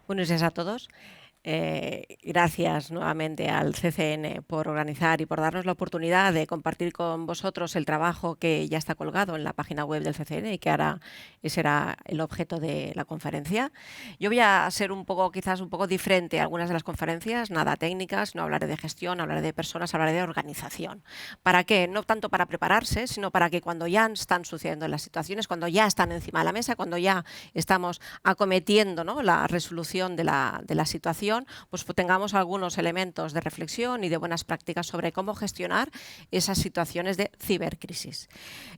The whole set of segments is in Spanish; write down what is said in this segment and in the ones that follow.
Buenos días a todos. Gracias nuevamente al CCN por organizar y por darnos la oportunidad de compartir con vosotros el trabajo que ya está colgado en la página web del CCN y que ahora será el objeto de la conferencia. Yo voy a ser quizás un poco diferente a algunas de las conferencias, nada técnicas, no hablaré de gestión, hablaré de personas, hablaré de organización. ¿Para qué? No tanto para prepararse, sino para que cuando ya están sucediendo las situaciones, cuando ya están encima de la mesa, cuando ya estamos acometiendo, ¿no?, la resolución de la situación, pues tengamos algunos elementos de reflexión y de buenas prácticas sobre cómo gestionar esas situaciones de cibercrisis.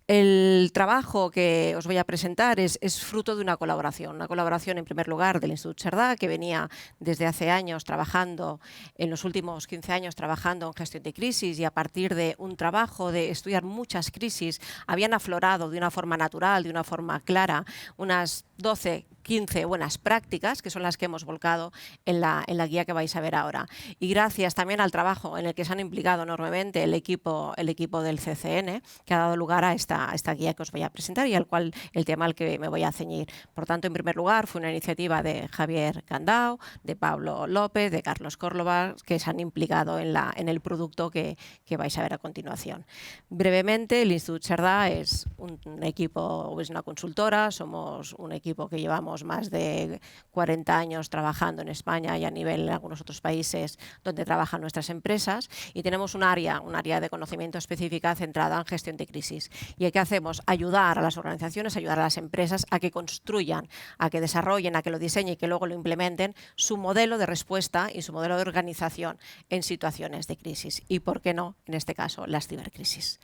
El trabajo que os voy a presentar es fruto de una colaboración en primer lugar del Instituto Cerdà, que venía desde hace años trabajando, en los últimos 15 años trabajando en gestión de crisis, y a partir de un trabajo de estudiar muchas crisis habían aflorado de una forma natural, de una forma clara, unas 12-15 buenas prácticas, que son las que hemos volcado en la guía que vais a ver ahora. Y gracias también al trabajo en el que se han implicado enormemente el equipo del CCN, que ha dado lugar a esta guía que os voy a presentar y el tema al que me voy a ceñir. Por tanto, en primer lugar, fue una iniciativa de Javier Candao, de Pablo López, de Carlos Córdoba, que se han implicado en el producto que vais a ver a continuación. Brevemente, el Instituto Cerdà es un equipo, es una consultora, somos un equipo que llevamos más de 40 años trabajando en España y a nivel en algunos otros países donde trabajan nuestras empresas, y tenemos un área de conocimiento específica centrada en gestión de crisis. ¿Y qué hacemos? Ayudar a las organizaciones, ayudar a las empresas a que construyan, a que desarrollen, a que lo diseñen y que luego lo implementen su modelo de respuesta y su modelo de organización en situaciones de crisis. Y, ¿por qué no, en este caso, las cibercrisis?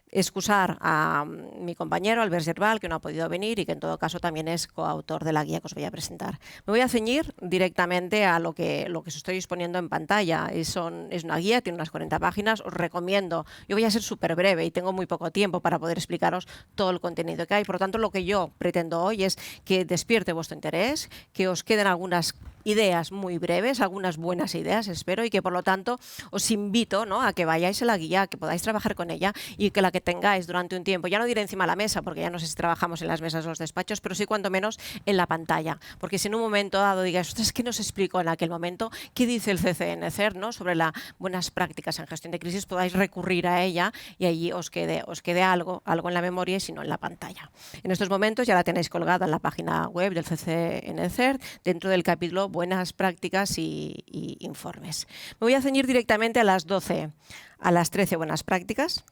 Excusar a mi compañero Albert Gerval, que no ha podido venir y que en todo caso también es coautor de la guía que os voy a presentar. Me voy a ceñir directamente a lo que os estoy exponiendo en pantalla. Es una guía, tiene unas 40 páginas, os recomiendo. Yo voy a ser súper breve y tengo muy poco tiempo para poder explicaros todo el contenido que hay. Por lo tanto, lo que yo pretendo hoy es que despierte vuestro interés, que os queden algunas ideas muy breves, algunas buenas ideas, espero, y que por lo tanto os invito, ¿no?, a que vayáis a la guía, que podáis trabajar con ella y que la que tengáis durante un tiempo, ya no diré encima de la mesa, porque ya no sé si trabajamos en las mesas o los despachos, pero sí cuanto menos en la pantalla. Porque si en un momento dado digáis, ostras, ¿qué nos explicó en aquel momento? ¿Qué dice el CCN, ¿no?, sobre las buenas prácticas en gestión de crisis? Podáis recurrir a ella y allí os quede algo en la memoria y si no en la pantalla. En estos momentos ya la tenéis colgada en la página web del CCN dentro del capítulo Buenas prácticas y informes. Me voy a ceñir directamente a las 13 buenas prácticas.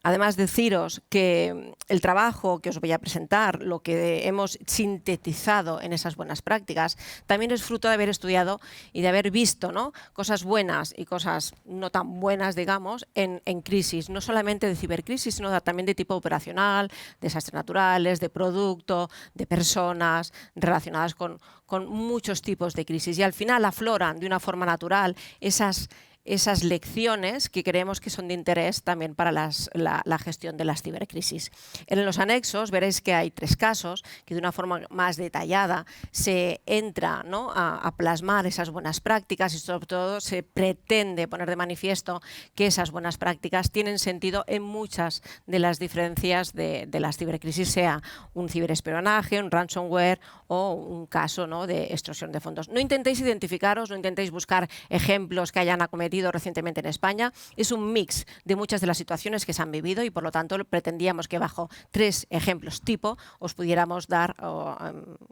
Además, deciros que el trabajo que os voy a presentar, lo que hemos sintetizado en esas buenas prácticas, también es fruto de haber estudiado y de haber visto, ¿no?, cosas buenas y cosas no tan buenas, digamos, en crisis, no solamente de cibercrisis, sino también de tipo operacional, desastres naturales, de producto, de personas, relacionadas con muchos tipos de crisis. Y al final afloran de una forma natural esas lecciones que creemos que son de interés también para la gestión de las cibercrisis. En los anexos veréis que hay 3 casos que de una forma más detallada se entra, ¿no?, a plasmar esas buenas prácticas, y sobre todo se pretende poner de manifiesto que esas buenas prácticas tienen sentido en muchas de las diferencias de las cibercrisis, sea un ciberespionaje, un ransomware o un caso, ¿no?, de extorsión de fondos. No intentéis identificaros, no intentéis buscar ejemplos que hayan acometido recientemente en España. Es un mix de muchas de las situaciones que se han vivido y por lo tanto pretendíamos que bajo 3 ejemplos tipo os pudiéramos dar o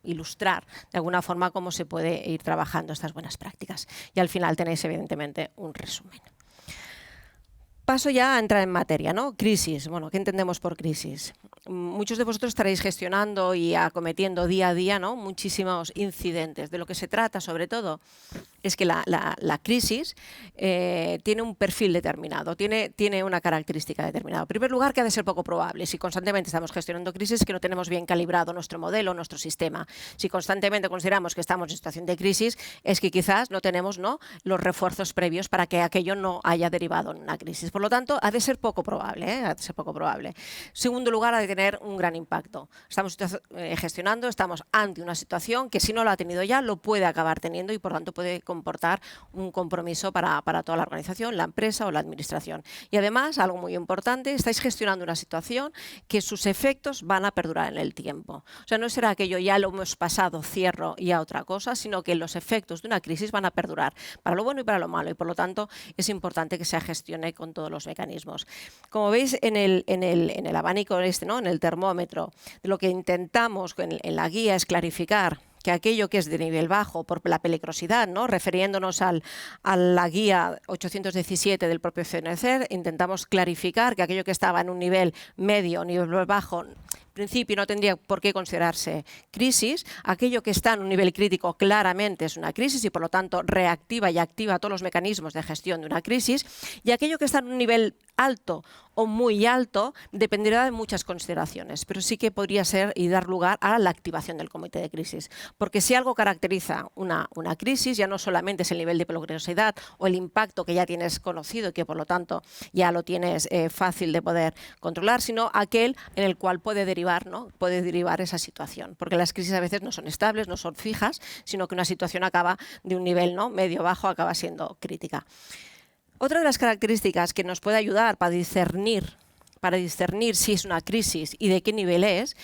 ilustrar de alguna forma cómo se puede ir trabajando estas buenas prácticas. Y al final tenéis evidentemente un resumen. Paso ya a entrar en materia, ¿no? Crisis. Bueno, ¿qué entendemos por crisis? Muchos de vosotros estaréis gestionando y acometiendo día a día, ¿no?, muchísimos incidentes. De lo que se trata, sobre todo, es que la crisis tiene un perfil determinado, tiene una característica determinada. En primer lugar, que ha de ser poco probable. Si constantemente estamos gestionando crisis, que no tenemos bien calibrado nuestro modelo, nuestro sistema. Si constantemente consideramos que estamos en situación de crisis, es que quizás no tenemos, ¿no?, los refuerzos previos para que aquello no haya derivado en una crisis. Por lo tanto, ha de ser poco probable, ha de ser poco probable. Segundo lugar, ha de tener un gran impacto. Estamos gestionando, estamos ante una situación que si no lo ha tenido ya, lo puede acabar teniendo y por tanto puede comportar un compromiso para toda la organización, la empresa o la administración. Y además, algo muy importante, estáis gestionando una situación que sus efectos van a perdurar en el tiempo. O sea, no será aquello ya lo hemos pasado, cierro y a otra cosa, sino que los efectos de una crisis van a perdurar para lo bueno y para lo malo, y por lo tanto es importante que se gestione con todos los mecanismos. Como veis en el abanico ¿no? En el termómetro, lo que intentamos en la guía es clarificar que aquello que es de nivel bajo por la peligrosidad, ¿no? Refiriéndonos a la guía 817 del propio CNCER, intentamos clarificar que aquello que estaba en un nivel medio o nivel bajo, en principio no tendría por qué considerarse crisis. Aquello que está en un nivel crítico claramente es una crisis y por lo tanto reactiva y activa todos los mecanismos de gestión de una crisis, y aquello que está en un nivel alto o muy alto dependerá de muchas consideraciones, pero sí que podría ser y dar lugar a la activación del comité de crisis. Porque si algo caracteriza una crisis, ya no solamente es el nivel de peligrosidad o el impacto que ya tienes conocido y que por lo tanto ya lo tienes fácil de poder controlar, sino aquel en el cual puede derivar, ¿no? Puede derivar esa situación. Porque las crisis a veces no son estables, no son fijas, sino que una situación acaba de un nivel, ¿no? medio-bajo, acaba siendo crítica. Otra de las características que nos puede ayudar para discernir si es una crisis y de qué nivel es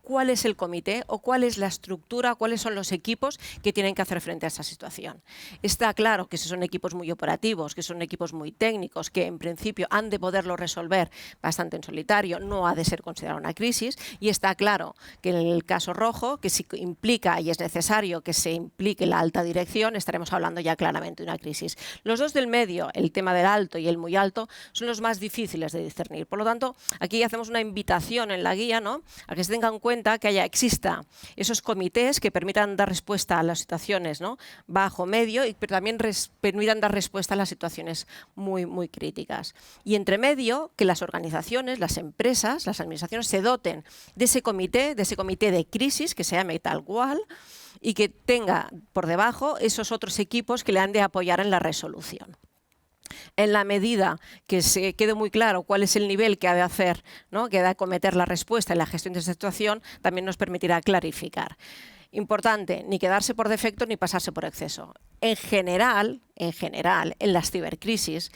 cuál es el comité o cuál es la estructura, cuáles son los equipos que tienen que hacer frente a esta situación. Está claro que si son equipos muy operativos, que son equipos muy técnicos, que en principio han de poderlo resolver bastante en solitario, no ha de ser considerada una crisis, y está claro que en el caso rojo, que si implica y es necesario que se implique la alta dirección, estaremos hablando ya claramente de una crisis. Los dos del medio, el tema del alto y el muy alto, son los más difíciles de discernir. Por lo tanto, aquí hacemos una invitación en la guía, ¿no?, a que se tengan en cuenta que exista esos comités que permitan dar respuesta a las situaciones, ¿no?, bajo, medio, pero también permitan dar respuesta a las situaciones muy, muy críticas. Y entre medio, que las organizaciones, las empresas, las administraciones se doten de ese comité de crisis, que se llame tal cual, y que tenga por debajo esos otros equipos que le han de apoyar en la resolución. En la medida que se quede muy claro cuál es el nivel que ha de hacer, ¿no?, que ha de acometer la respuesta en la gestión de esta situación, también nos permitirá clarificar. Importante, ni quedarse por defecto ni pasarse por exceso. En general, en las cibercrisis,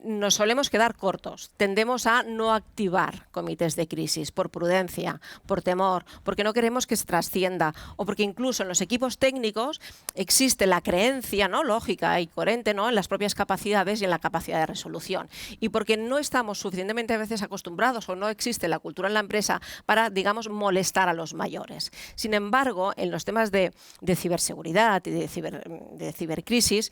nos solemos quedar cortos. Tendemos a no activar comités de crisis por prudencia, por temor, porque no queremos que se trascienda, o porque incluso en los equipos técnicos existe la creencia, ¿no?, lógica y coherente, ¿no?, en las propias capacidades y en la capacidad de resolución. Y porque no estamos suficientemente a veces acostumbrados o no existe la cultura en la empresa para, digamos, molestar a los mayores. Sin embargo, en los temas de ciberseguridad y de cibercrisis,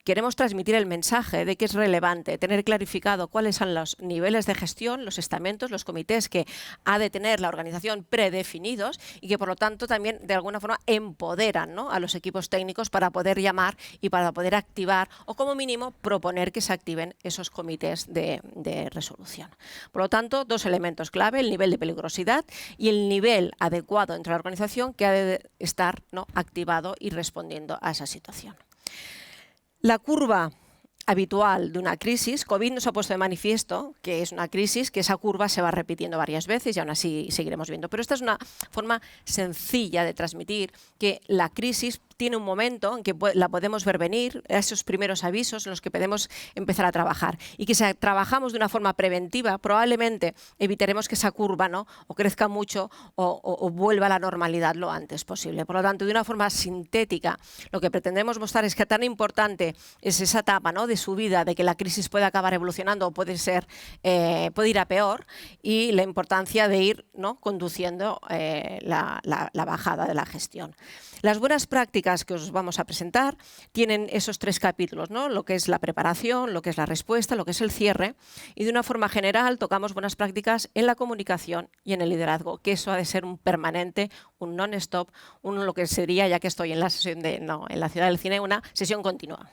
queremos transmitir el mensaje de que es relevante tener clarificado cuáles son los niveles de gestión, los estamentos, los comités que ha de tener la organización predefinidos y que por lo tanto también de alguna forma empoderan, ¿no?, a los equipos técnicos para poder llamar y para poder activar o como mínimo proponer que se activen esos comités de resolución. Por lo tanto, dos elementos clave, el nivel de peligrosidad y el nivel adecuado entre la organización que ha de estar, ¿no?, activado y respondiendo a esa situación. La curva habitual de una crisis, COVID nos ha puesto de manifiesto que es una crisis, que esa curva se va repitiendo varias veces y aún así seguiremos viendo. Pero esta es una forma sencilla de transmitir que la crisis tiene un momento en que la podemos ver venir, esos primeros avisos en los que podemos empezar a trabajar. Y que si trabajamos de una forma preventiva, probablemente evitaremos que esa curva, ¿no?, o crezca mucho o vuelva a la normalidad lo antes posible. Por lo tanto, de una forma sintética, lo que pretendemos mostrar es que tan importante es esa etapa, ¿no?, de su vida, de que la crisis puede acabar evolucionando o puede ir a peor, y la importancia de ir, ¿no?, conduciendo la bajada de la gestión. Las buenas prácticas que os vamos a presentar tienen esos tres capítulos, ¿no?, lo que es la preparación, lo que es la respuesta, lo que es el cierre, y de una forma general tocamos buenas prácticas en la comunicación y en el liderazgo, que eso ha de ser un permanente, un non-stop, lo que sería, ya que estoy en la sesión en la Ciudad del Cine, una sesión continua.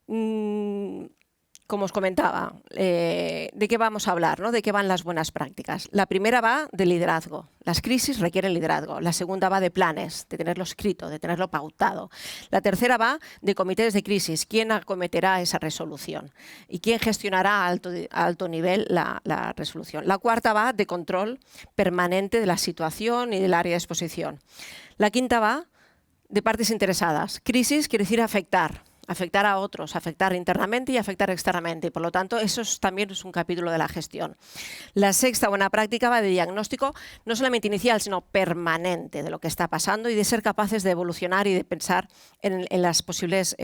Como os comentaba, ¿de qué vamos a hablar, ¿no?, de qué van las buenas prácticas? La primera va de liderazgo. Las crisis requieren liderazgo. La segunda va de planes, de tenerlo escrito, de tenerlo pautado. La tercera va de comités de crisis. ¿Quién acometerá esa resolución? ¿Y quién gestionará a alto nivel la resolución? La cuarta va de control permanente de la situación y del área de exposición. La quinta va de partes interesadas. Crisis quiere decir afectar a otros, afectar internamente y afectar externamente. Y por lo tanto, también es un capítulo de la gestión. La sexta buena práctica va de diagnóstico, no solamente inicial, sino permanente de lo que está pasando y de ser capaces de evolucionar y de pensar en los posibles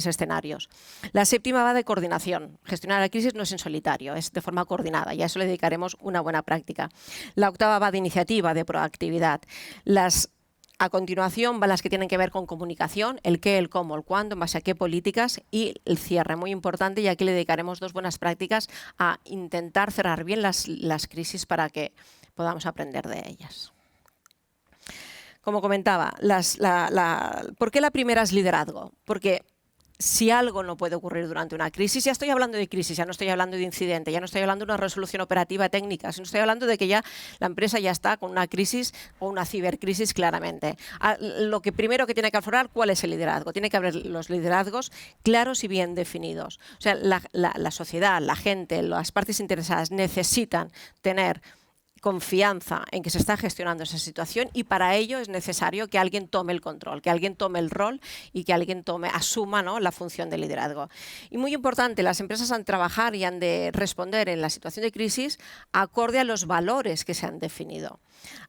escenarios. La séptima va de coordinación. Gestionar la crisis no es en solitario, es de forma coordinada y a eso le dedicaremos una buena práctica. La octava va de iniciativa, de proactividad. A continuación van las que tienen que ver con comunicación, el qué, el cómo, el cuándo, en base a qué políticas y el cierre, muy importante, y aquí le dedicaremos 2 buenas prácticas a intentar cerrar bien las crisis para que podamos aprender de ellas. Como comentaba, ¿por qué la primera es liderazgo? Porque si algo no puede ocurrir durante una crisis, ya estoy hablando de crisis, ya no estoy hablando de incidente, ya no estoy hablando de una resolución operativa técnica, sino estoy hablando de que ya la empresa ya está con una crisis o una cibercrisis claramente. Lo que primero que tiene que aflorar, ¿cuál es el liderazgo? Tiene que haber los liderazgos claros y bien definidos. O sea, la sociedad, la gente, las partes interesadas necesitan tener confianza en que se está gestionando esa situación y para ello es necesario que alguien tome el control, que alguien tome el rol y que alguien asuma, ¿no?, la función de liderazgo. Y muy importante, las empresas han de trabajar y han de responder en la situación de crisis acorde a los valores que se han definido.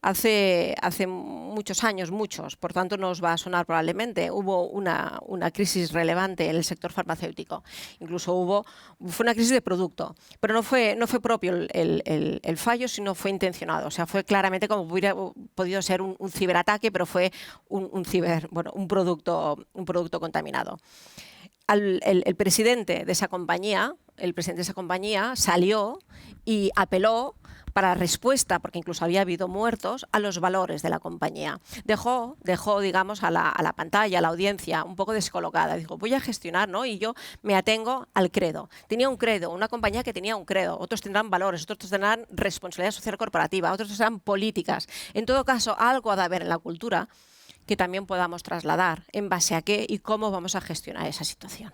Hace muchos años, por tanto no os va a sonar probablemente, hubo una crisis relevante en el sector farmacéutico. Incluso fue una crisis de producto, pero no fue propio el fallo, sino fue intencionado. O sea, fue claramente como hubiera podido ser un ciberataque, pero fue un producto contaminado. El presidente de esa compañía salió y apeló para respuesta, porque incluso había habido muertos, a los valores de la compañía. Dejó digamos, a la pantalla, a la audiencia, un poco descolocada. Dijo, voy a gestionar, ¿no? Y yo me atengo al credo. Tenía un credo, una compañía que tenía un credo. Otros tendrán valores, otros tendrán responsabilidad social corporativa, otros tendrán políticas. En todo caso, algo ha de haber en la cultura que también podamos trasladar en base a qué y cómo vamos a gestionar esa situación.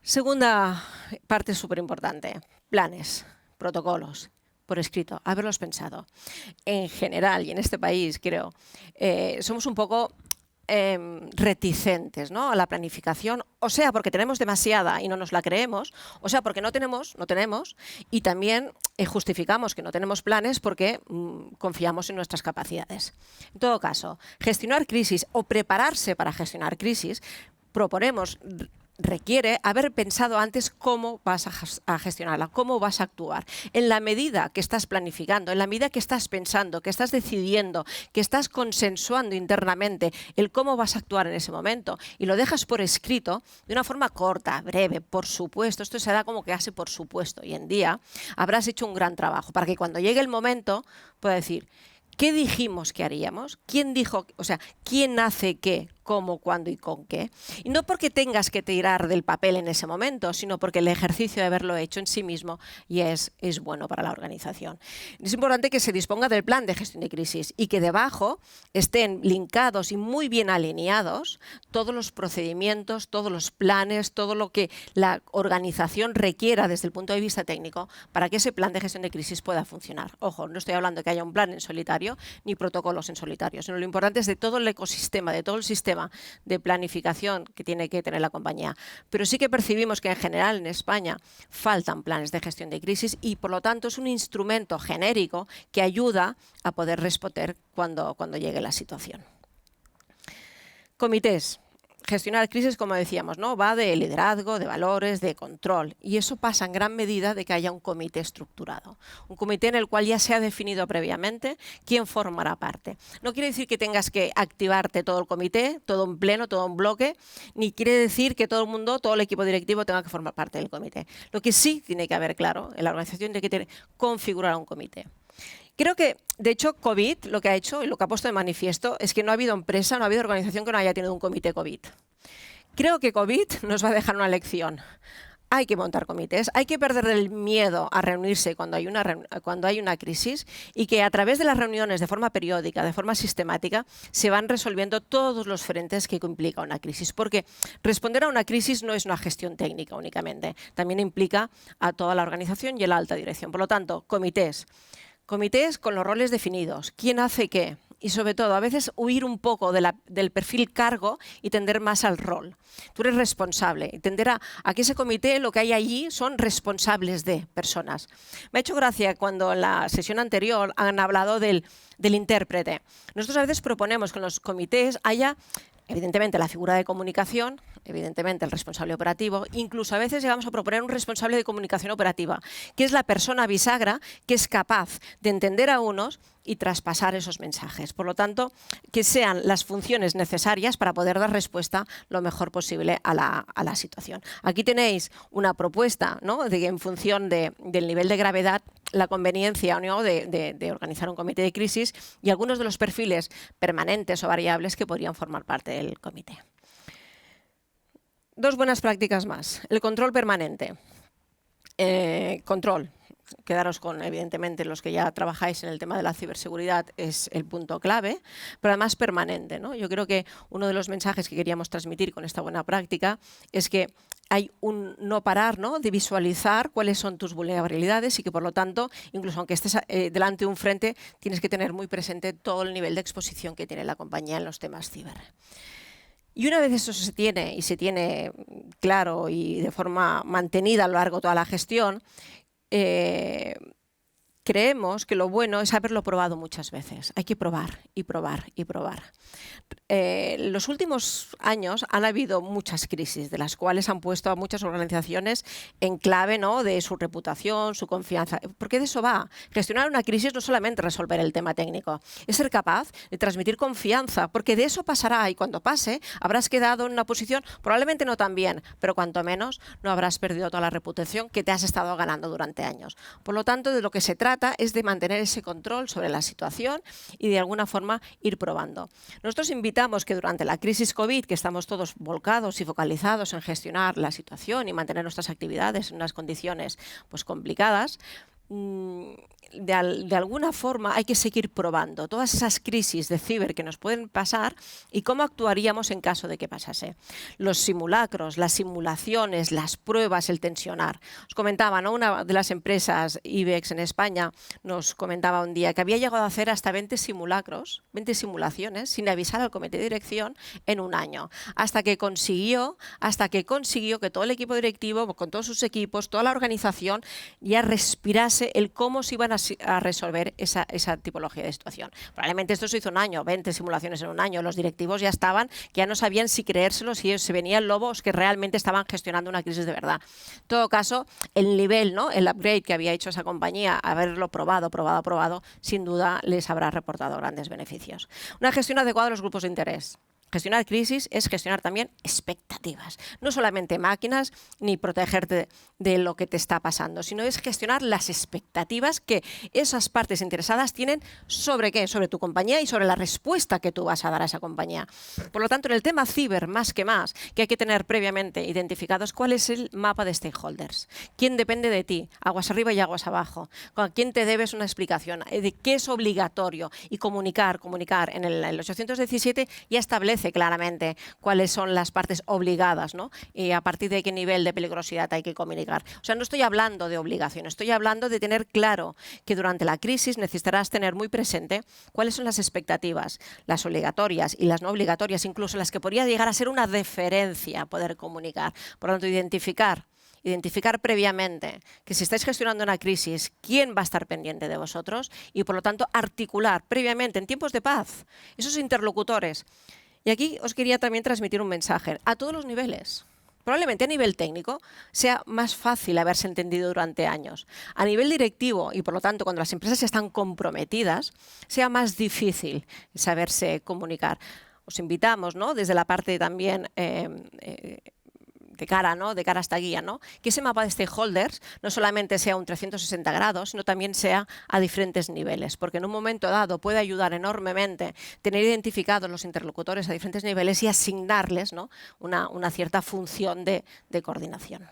Segunda parte súper importante, planes, protocolos, por escrito, haberlos pensado. En general, y en este país creo, somos un poco reticentes, ¿no?, a la planificación, o sea, porque tenemos demasiada y no nos la creemos, o sea, porque no tenemos, y también justificamos que no tenemos planes porque confiamos en nuestras capacidades. En todo caso, gestionar crisis o prepararse para gestionar crisis, requiere haber pensado antes cómo vas a gestionarla, cómo vas a actuar. En la medida que estás planificando, en la medida que estás pensando, que estás decidiendo, que estás consensuando internamente el cómo vas a actuar en ese momento y lo dejas por escrito de una forma corta, breve, por supuesto, esto se da como que hace por supuesto. Hoy en día habrás hecho un gran trabajo para que cuando llegue el momento pueda decir, ¿qué dijimos que haríamos? ¿Quién dijo, o sea, quién hace qué, cómo, cuándo y con qué? Y no porque tengas que tirar del papel en ese momento, sino porque el ejercicio de haberlo hecho en sí mismo y es bueno para la organización. Es importante que se disponga del plan de gestión de crisis y que debajo estén linkados y muy bien alineados todos los procedimientos, todos los planes, todo lo que la organización requiera desde el punto de vista técnico para que ese plan de gestión de crisis pueda funcionar. Ojo, no estoy hablando de que haya un plan en solitario ni protocolos en solitario, sino lo importante es de todo el ecosistema, de todo el sistema de planificación que tiene que tener la compañía. Pero sí que percibimos que en general en España faltan planes de gestión de crisis y por lo tanto es un instrumento genérico que ayuda a poder responder cuando llegue la situación. Comités. Gestionar crisis, como decíamos, ¿no?, va de liderazgo, de valores, de control. Y eso pasa en gran medida de que haya un comité estructurado. Un comité en el cual ya se ha definido previamente quién formará parte. No quiere decir que tengas que activarte todo el comité, todo en pleno, todo en bloque, ni quiere decir que todo el mundo, todo el equipo directivo tenga que formar parte del comité. Lo que sí tiene que haber claro, en la organización tiene que configurar un comité. Creo que, de hecho, COVID lo que ha hecho y lo que ha puesto de manifiesto es que no ha habido empresa, no ha habido organización que no haya tenido un comité COVID. Creo que COVID nos va a dejar una lección. Hay que montar comités, hay que perder el miedo a reunirse cuando hay una crisis y que a través de las reuniones de forma periódica, de forma sistemática, se van resolviendo todos los frentes que implica una crisis. Porque responder a una crisis no es una gestión técnica únicamente, también implica a toda la organización y a la alta dirección. Por lo tanto, comités con los roles definidos. ¿Quién hace qué? y sobre todo a veces huir un poco del perfil cargo y tender más al rol. Tú eres responsable y tender a que ese comité, lo que hay allí, son responsables de personas. Me ha hecho gracia cuando en la sesión anterior han hablado del intérprete. Nosotros a veces proponemos que en los comités haya, evidentemente, la figura de comunicación, evidentemente el responsable operativo, incluso a veces llegamos a proponer un responsable de comunicación operativa, que es la persona bisagra que es capaz de entender a unos y traspasar esos mensajes. Por lo tanto, que sean las funciones necesarias para poder dar respuesta lo mejor posible a la situación. Aquí tenéis una propuesta, ¿no?, de que en función del nivel de gravedad, la conveniencia o no de organizar un comité de crisis y algunos de los perfiles permanentes o variables que podrían formar parte del comité. Dos buenas prácticas más. El control permanente. Control. Quedaros con, evidentemente, los que ya trabajáis en el tema de la ciberseguridad es el punto clave, pero además permanente, ¿no? Yo creo que uno de los mensajes que queríamos transmitir con esta buena práctica es que hay un no parar, ¿no?, de visualizar cuáles son tus vulnerabilidades y que, por lo tanto, incluso aunque estés delante de un frente, tienes que tener muy presente todo el nivel de exposición que tiene la compañía en los temas ciber. Y una vez eso se tiene, y se tiene claro y de forma mantenida a lo largo de toda la gestión, creemos que lo bueno es haberlo probado muchas veces. Hay que probar y probar y probar. Los últimos años han habido muchas crisis, de las cuales han puesto a muchas organizaciones en clave, ¿no?, de su reputación, su confianza. Porque de eso va. Gestionar una crisis no es solamente resolver el tema técnico, es ser capaz de transmitir confianza, porque de eso pasará y cuando pase habrás quedado en una posición probablemente no tan bien, pero cuanto menos no habrás perdido toda la reputación que te has estado ganando durante años. Por lo tanto, de lo que se trata es de mantener ese control sobre la situación y de alguna forma ir probando. Nosotros invitamos que durante la crisis COVID, que estamos todos volcados y focalizados en gestionar la situación y mantener nuestras actividades en unas condiciones pues complicadas, de alguna forma hay que seguir probando todas esas crisis de ciber que nos pueden pasar y cómo actuaríamos en caso de que pasase. Los simulacros, las simulaciones, las pruebas, el tensionar. Os comentaba, ¿no?, una de las empresas IBEX en España nos comentaba un día que había llegado a hacer hasta 20 simulacros, 20 simulaciones sin avisar al comité de dirección en un año, hasta que consiguió que todo el equipo directivo, con todos sus equipos, toda la organización ya respirase el cómo se iban a resolver esa tipología de situación. Probablemente esto se hizo un año, 20 simulaciones en un año. Los directivos ya estaban, que ya no sabían si creérselo, si se venían lobos que realmente estaban gestionando una crisis de verdad. En todo caso, el nivel, ¿no?, el upgrade que había hecho esa compañía, haberlo probado, sin duda les habrá reportado grandes beneficios. Una gestión adecuada de los grupos de interés. Gestionar crisis es gestionar también expectativas. No solamente máquinas ni protegerte de lo que te está pasando, sino es gestionar las expectativas que esas partes interesadas tienen sobre qué, sobre tu compañía y sobre la respuesta que tú vas a dar a esa compañía. Por lo tanto, en el tema ciber, más, que hay que tener previamente identificados cuál es el mapa de stakeholders. ¿Quién depende de ti? Aguas arriba y aguas abajo. ¿A quién te debes una explicación? ¿De qué es obligatorio? Y comunicar. En el 817 ya establece claramente cuáles son las partes obligadas, ¿no?, y a partir de qué nivel de peligrosidad hay que comunicar. O sea, no estoy hablando de obligación, estoy hablando de tener claro que durante la crisis necesitarás tener muy presente cuáles son las expectativas, las obligatorias y las no obligatorias, incluso las que podría llegar a ser una deferencia poder comunicar. Por lo tanto, identificar previamente que si estáis gestionando una crisis, quién va a estar pendiente de vosotros y, por lo tanto, articular previamente en tiempos de paz esos interlocutores. Y aquí os quería también transmitir un mensaje a todos los niveles. Probablemente a nivel técnico sea más fácil haberse entendido durante años. A nivel directivo y, por lo tanto, cuando las empresas están comprometidas, sea más difícil saberse comunicar. Os invitamos, ¿no?, desde la parte también de cara a esta guía, ¿no?, que ese mapa de stakeholders no solamente sea un 360 grados, sino también sea a diferentes niveles, porque en un momento dado puede ayudar enormemente tener identificados los interlocutores a diferentes niveles y asignarles, ¿no?, una cierta función de coordinación.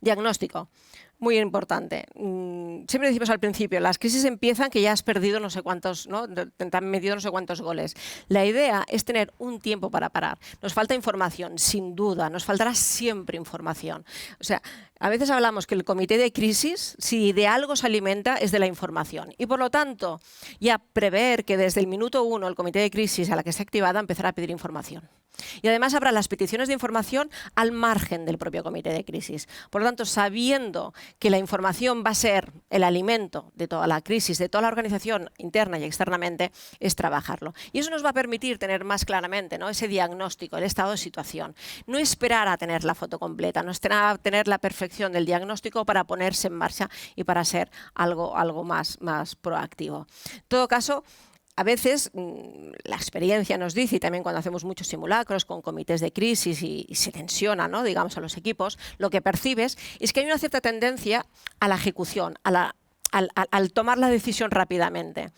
Diagnóstico. Muy importante. Siempre decimos al principio, las crisis empiezan que ya has perdido no sé cuántos, ¿no?, te han metido no sé cuántos goles. La idea es tener un tiempo para parar. Nos falta información, sin duda, nos faltará siempre información. O sea, A veces hablamos que el comité de crisis, si de algo se alimenta, es de la información. Y por lo tanto, ya prever que desde el minuto 1 el comité de crisis a la que esté activada empezará a pedir información. Y además habrá las peticiones de información al margen del propio comité de crisis. Por lo tanto, sabiendo que la información va a ser el alimento de toda la crisis, de toda la organización interna y externamente, es trabajarlo. Y eso nos va a permitir tener más claramente, ¿no?, ese diagnóstico, el estado de situación. No esperar a tener la foto completa, no esperar a tener la perfección del diagnóstico para ponerse en marcha y para ser algo más proactivo. En todo caso, a veces la experiencia nos dice, y también cuando hacemos muchos simulacros con comités de crisis y se tensiona, ¿no?, digamos, a los equipos, lo que percibes es que hay una cierta tendencia a la ejecución, al tomar la decisión rápidamente.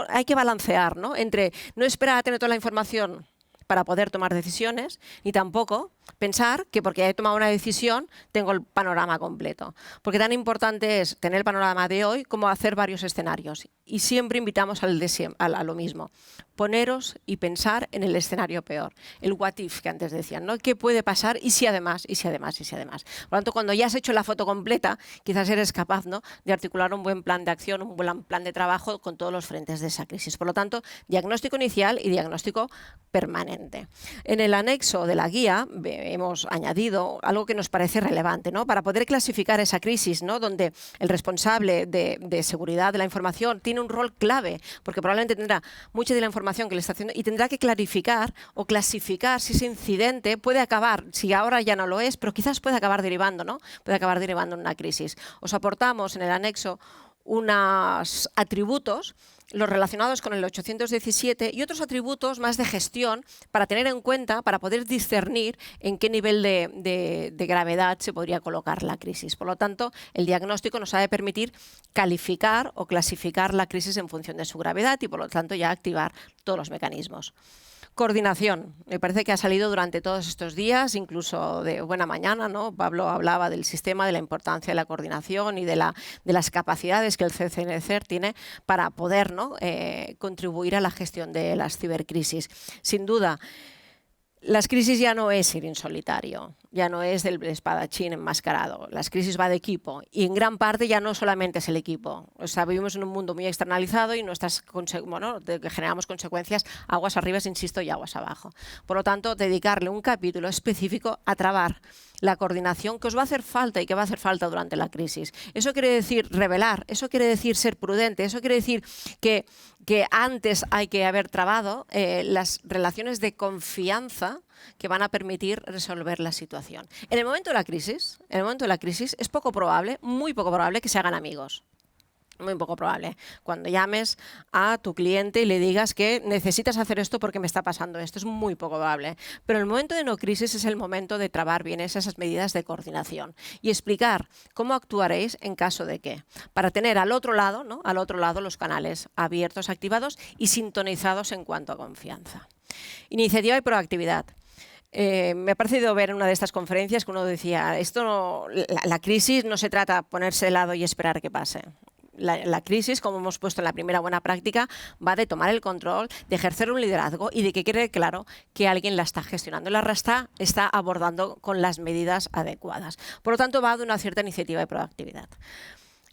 Hay que balancear, ¿no?, entre no esperar a tener toda la información para poder tomar decisiones, ni tampoco pensar que porque he tomado una decisión tengo el panorama completo. Porque tan importante es tener el panorama de hoy como hacer varios escenarios. Y siempre invitamos a lo mismo. Poneros y pensar en el escenario peor. El what if que antes decían, ¿no? ¿Qué puede pasar? Y si además, y si además, y si además. Por lo tanto, cuando ya has hecho la foto completa, quizás eres capaz, ¿no?, de articular un buen plan de acción, un buen plan de trabajo con todos los frentes de esa crisis. Por lo tanto, diagnóstico inicial y diagnóstico permanente. En el anexo de la guía hemos añadido algo que nos parece relevante, ¿no?, para poder clasificar esa crisis, ¿no?, donde el responsable de seguridad de la información tiene un rol clave, porque probablemente tendrá mucha de la información que le está haciendo y tendrá que clarificar o clasificar si ese incidente puede acabar, si ahora ya no lo es, pero quizás puede acabar derivando, ¿no?, puede acabar derivando en una crisis. Os aportamos en el anexo unos atributos, los relacionados con el 817 y otros atributos más de gestión para tener en cuenta, para poder discernir en qué nivel de gravedad se podría colocar la crisis. Por lo tanto, el diagnóstico nos ha de permitir calificar o clasificar la crisis en función de su gravedad y, por lo tanto, ya activar todos los mecanismos. Coordinación. Me parece que ha salido durante todos estos días, incluso de buena mañana, ¿no? Pablo hablaba del sistema, de la importancia de la coordinación y de las capacidades que el CCNCER tiene para poder, ¿no?, contribuir a la gestión de las cibercrisis. Sin duda, las crisis ya no es ir en solitario, ya no es del espadachín enmascarado. Las crisis va de equipo y en gran parte ya no solamente es el equipo. O sea, vivimos en un mundo muy externalizado y que generamos consecuencias aguas arriba, insisto, y aguas abajo. Por lo tanto, dedicarle un capítulo específico a trabar la coordinación que os va a hacer falta y que va a hacer falta durante la crisis. Eso quiere decir revelar, eso quiere decir ser prudente, eso quiere decir que antes hay que haber trabado las relaciones de confianza que van a permitir resolver la situación. En el momento de la crisis es poco probable, muy poco probable que se hagan amigos. Muy poco probable. Cuando llames a tu cliente y le digas que necesitas hacer esto porque me está pasando esto, es muy poco probable. Pero el momento de no crisis es el momento de trabar bien esas medidas de coordinación y explicar cómo actuaréis en caso de qué, para tener al otro lado, ¿no?, al otro lado los canales abiertos, activados y sintonizados en cuanto a confianza. Iniciativa y proactividad. Me ha parecido ver en una de estas conferencias que uno decía, la crisis no se trata de ponerse de lado y esperar que pase. La crisis, como hemos puesto en la primera buena práctica, va de tomar el control, de ejercer un liderazgo y de que quede claro que alguien la está gestionando, está abordando con las medidas adecuadas. Por lo tanto, va de una cierta iniciativa y proactividad.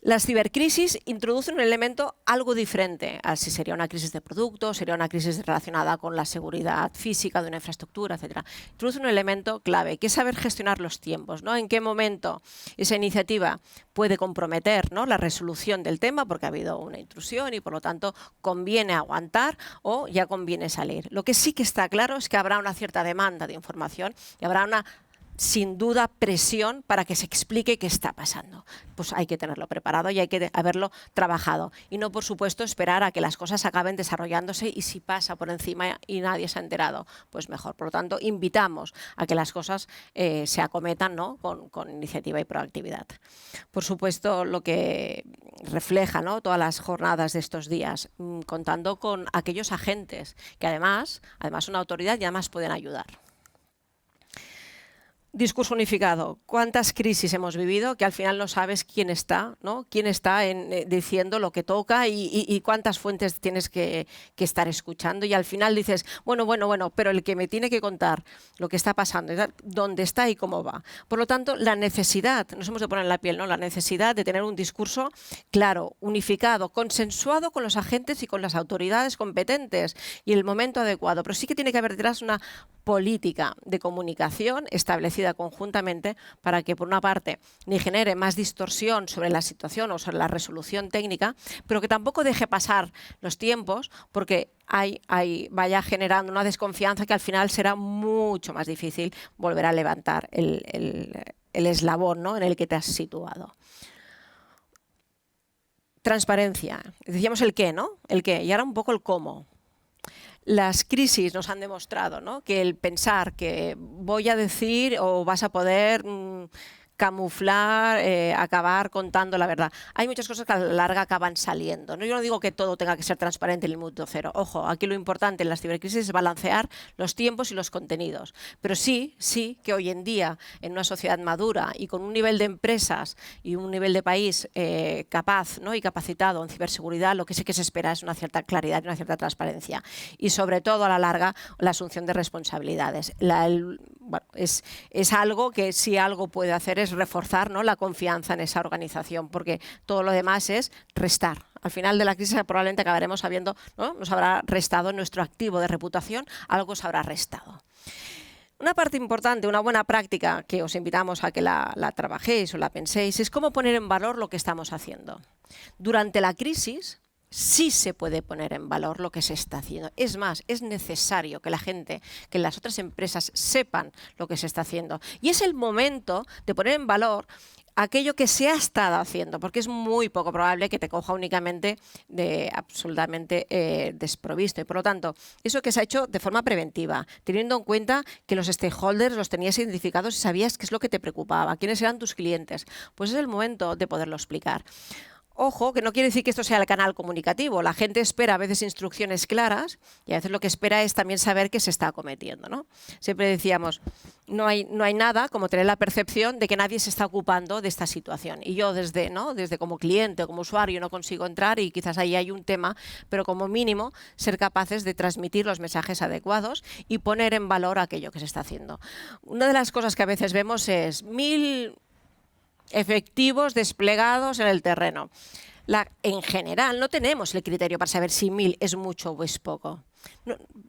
Las cibercrisis introducen un elemento algo diferente a si sería una crisis de producto, sería una crisis relacionada con la seguridad física de una infraestructura, etc. Introducen un elemento clave, que es saber gestionar los tiempos, ¿no? En qué momento esa iniciativa puede comprometer, ¿no?, la resolución del tema porque ha habido una intrusión y por lo tanto conviene aguantar o ya conviene salir. Lo que sí que está claro es que habrá una cierta demanda de información y habrá una, sin duda, presión para que se explique qué está pasando. Pues hay que tenerlo preparado y hay que haberlo trabajado. Y no, por supuesto, esperar a que las cosas acaben desarrollándose y si pasa por encima y nadie se ha enterado, pues mejor. Por lo tanto, invitamos a que las cosas se acometan, ¿no?, con iniciativa y proactividad. Por supuesto, lo que refleja, ¿no?, todas las jornadas de estos días, contando con aquellos agentes que además son autoridad y además pueden ayudar. Discurso unificado. ¿Cuántas crisis hemos vivido que al final no sabes quién está, ¿no? Quién está diciendo lo que toca y cuántas fuentes tienes que estar escuchando? Y al final dices, bueno, pero el que me tiene que contar lo que está pasando, dónde está y cómo va. Por lo tanto, la necesidad, nos hemos de poner en la piel, ¿no? La necesidad de tener un discurso claro, unificado, consensuado con los agentes y con las autoridades competentes y el momento adecuado. Pero sí que tiene que haber detrás una política de comunicación establecida conjuntamente para que, por una parte, ni genere más distorsión sobre la situación o sobre la resolución técnica, pero que tampoco deje pasar los tiempos porque vaya generando una desconfianza que al final será mucho más difícil volver a levantar el eslabón, ¿no?, en el que te has situado. Transparencia. Decíamos el qué, ¿no? El qué. Y ahora un poco el cómo. Las crisis nos han demostrado, ¿no?, que el pensar que voy a decir o vas a poder camuflar, acabar contando la verdad. Hay muchas cosas que a la larga acaban saliendo, ¿no? Yo no digo que todo tenga que ser transparente en el minuto cero. Ojo, aquí lo importante en las cibercrisis es balancear los tiempos y los contenidos. Pero sí que hoy en día, en una sociedad madura y con un nivel de empresas y un nivel de país capaz, ¿no?, y capacitado en ciberseguridad, lo que sí que se espera es una cierta claridad y una cierta transparencia. Y sobre todo, a la larga, la asunción de responsabilidades. Bueno, es algo que si algo puede hacer es reforzar, ¿no?, la confianza en esa organización, porque todo lo demás es restar. Al final de la crisis probablemente acabaremos sabiendo, ¿no?, nos habrá restado nuestro activo de reputación, algo se habrá restado. Una parte importante, una buena práctica que os invitamos a que la trabajéis o la penséis, es cómo poner en valor lo que estamos haciendo. Durante la crisis sí se puede poner en valor lo que se está haciendo. Es más, es necesario que la gente, que las otras empresas sepan lo que se está haciendo. Y es el momento de poner en valor aquello que se ha estado haciendo, porque es muy poco probable que te coja únicamente absolutamente desprovisto. Y por lo tanto, eso que se ha hecho de forma preventiva, teniendo en cuenta que los stakeholders los tenías identificados y sabías qué es lo que te preocupaba, quiénes eran tus clientes, pues es el momento de poderlo explicar. Ojo, que no quiere decir que esto sea el canal comunicativo. La gente espera a veces instrucciones claras y a veces lo que espera es también saber qué se está cometiendo, ¿no? Siempre decíamos, no hay nada como tener la percepción de que nadie se está ocupando de esta situación. Y yo desde como cliente o como usuario no consigo entrar y quizás ahí hay un tema, pero como mínimo ser capaces de transmitir los mensajes adecuados y poner en valor aquello que se está haciendo. Una de las cosas que a veces vemos es 1000 efectivos desplegados en el terreno. En general no tenemos el criterio para saber si 1000 es mucho o es poco.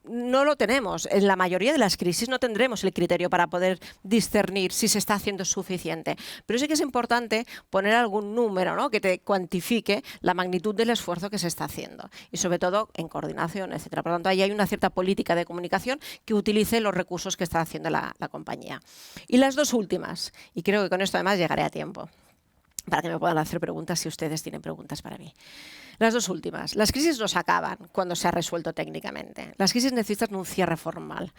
No lo tenemos. En la mayoría de las crisis no tendremos el criterio para poder discernir si se está haciendo suficiente. Pero sí que es importante poner algún número, ¿no?, que te cuantifique la magnitud del esfuerzo que se está haciendo. Y sobre todo en coordinación, etcétera. Por lo tanto, ahí hay una cierta política de comunicación que utilice los recursos que está haciendo la compañía. Y las dos últimas, y creo que con esto además llegaré a tiempo, para que me puedan hacer preguntas si ustedes tienen preguntas para mí. Las dos últimas. Las crisis no se acaban cuando se ha resuelto técnicamente. Las crisis necesitan un cierre formal.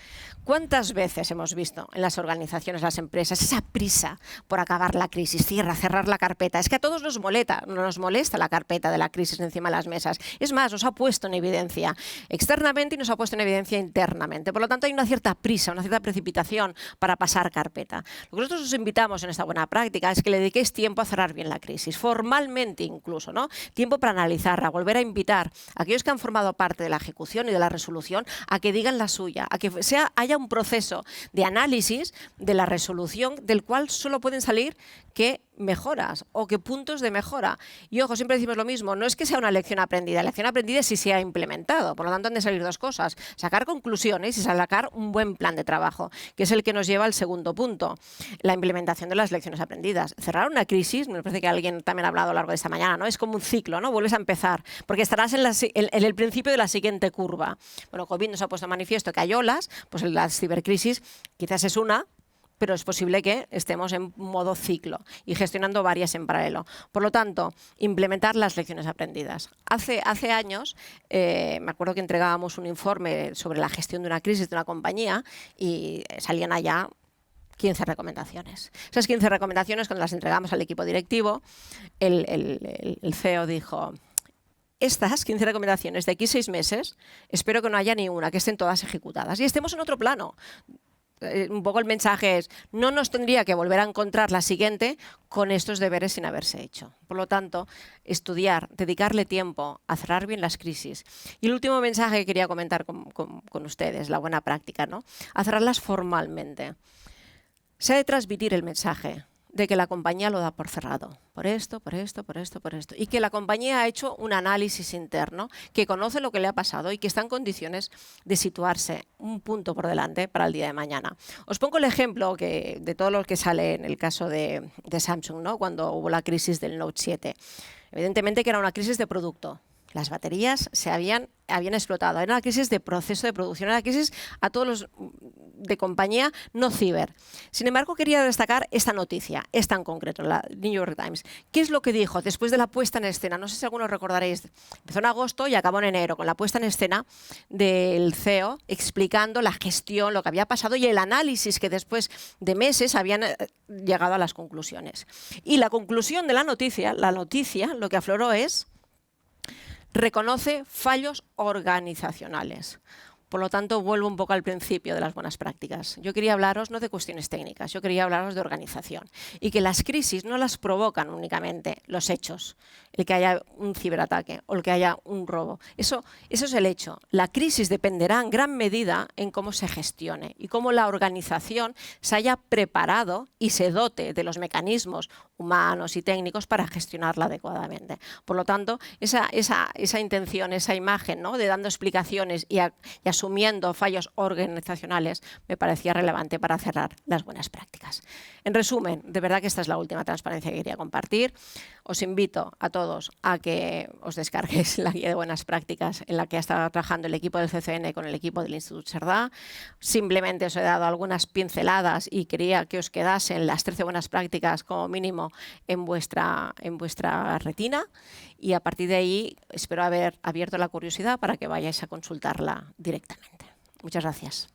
¿Cuántas veces hemos visto en las organizaciones, las empresas, esa prisa por acabar la crisis, cerrar la carpeta? Es que a todos nos molesta la carpeta de la crisis encima de las mesas. Es más, nos ha puesto en evidencia externamente y nos ha puesto en evidencia internamente. Por lo tanto, hay una cierta prisa, una cierta precipitación para pasar carpeta. Lo que nosotros os invitamos en esta buena práctica es que le dediquéis tiempo a cerrar bien la crisis, formalmente incluso, ¿no? Tiempo para analizar, a volver a invitar a aquellos que han formado parte de la ejecución y de la resolución a que digan la suya, a que haya un proceso de análisis de la resolución del cual solo pueden salir qué mejoras o qué puntos de mejora. Y ojo, siempre decimos lo mismo, no es que sea una lección aprendida, la lección aprendida es si se ha implementado, por lo tanto han de salir dos cosas, sacar conclusiones y sacar un buen plan de trabajo, que es el que nos lleva al segundo punto, la implementación de las lecciones aprendidas. Cerrar una crisis, me parece que alguien también ha hablado a lo largo de esta mañana, ¿no?, es como un ciclo, ¿no?, vuelves a empezar, porque estarás en el principio de la siguiente curva. Bueno, COVID nos ha puesto de manifiesto que hay olas, pues en las cibercrisis quizás es una, pero es posible que estemos en modo ciclo y gestionando varias en paralelo. Por lo tanto, implementar las lecciones aprendidas. Hace años, me acuerdo que entregábamos un informe sobre la gestión de una crisis de una compañía y salían allá 15 recomendaciones. Esas 15 recomendaciones, cuando las entregamos al equipo directivo, el CEO dijo: estas 15 recomendaciones de aquí 6 meses, espero que no haya ni una, que estén todas ejecutadas y estemos en otro plano. un poco el mensaje es, no nos tendría que volver a encontrar la siguiente con estos deberes sin haberse hecho. Por lo tanto, estudiar, dedicarle tiempo a cerrar bien las crisis. Y el último mensaje que quería comentar con ustedes, la buena práctica, ¿no? A cerrarlas formalmente. Se ha de transmitir el mensaje de que la compañía lo da por cerrado, por esto, por esto, por esto, por esto, y que la compañía ha hecho un análisis interno, que conoce lo que le ha pasado y que está en condiciones de situarse un punto por delante para el día de mañana. Os pongo el ejemplo de todo lo que sale en el caso de Samsung, ¿no? Cuando hubo la crisis del Note 7. Evidentemente que era una crisis de producto. Las baterías se habían explotado. Era una crisis de proceso de producción, era una crisis a todos los de compañía, no ciber. Sin embargo, quería destacar esta noticia, esta en concreto, la New York Times. ¿Qué es lo que dijo después de la puesta en escena? No sé si algunos recordaréis. Empezó en agosto y acabó en enero, con la puesta en escena del CEO explicando la gestión, lo que había pasado y el análisis que después de meses habían llegado a las conclusiones. Y la conclusión de la noticia, lo que afloró es: reconoce fallos organizacionales. Por lo tanto, vuelvo un poco al principio de las buenas prácticas. Yo quería hablaros no de cuestiones técnicas, yo quería hablaros de organización. Y que las crisis no las provocan únicamente los hechos, el que haya un ciberataque o el que haya un robo. Eso es el hecho. La crisis dependerá en gran medida en cómo se gestione y cómo la organización se haya preparado y se dote de los mecanismos humanos y técnicos para gestionarla adecuadamente. Por lo tanto, esa intención, esa imagen, ¿no?, de dando explicaciones y asumiendo fallos organizacionales, me parecía relevante para cerrar las buenas prácticas. En resumen, de verdad que esta es la última transparencia que quería compartir. Os invito a todos a que os descarguéis la guía de buenas prácticas en la que ha estado trabajando el equipo del CCN con el equipo del Instituto Cerdà. Simplemente os he dado algunas pinceladas y quería que os quedasen las 13 buenas prácticas como mínimo en vuestra retina, y a partir de ahí espero haber abierto la curiosidad para que vayáis a consultarla directamente. Muchas gracias.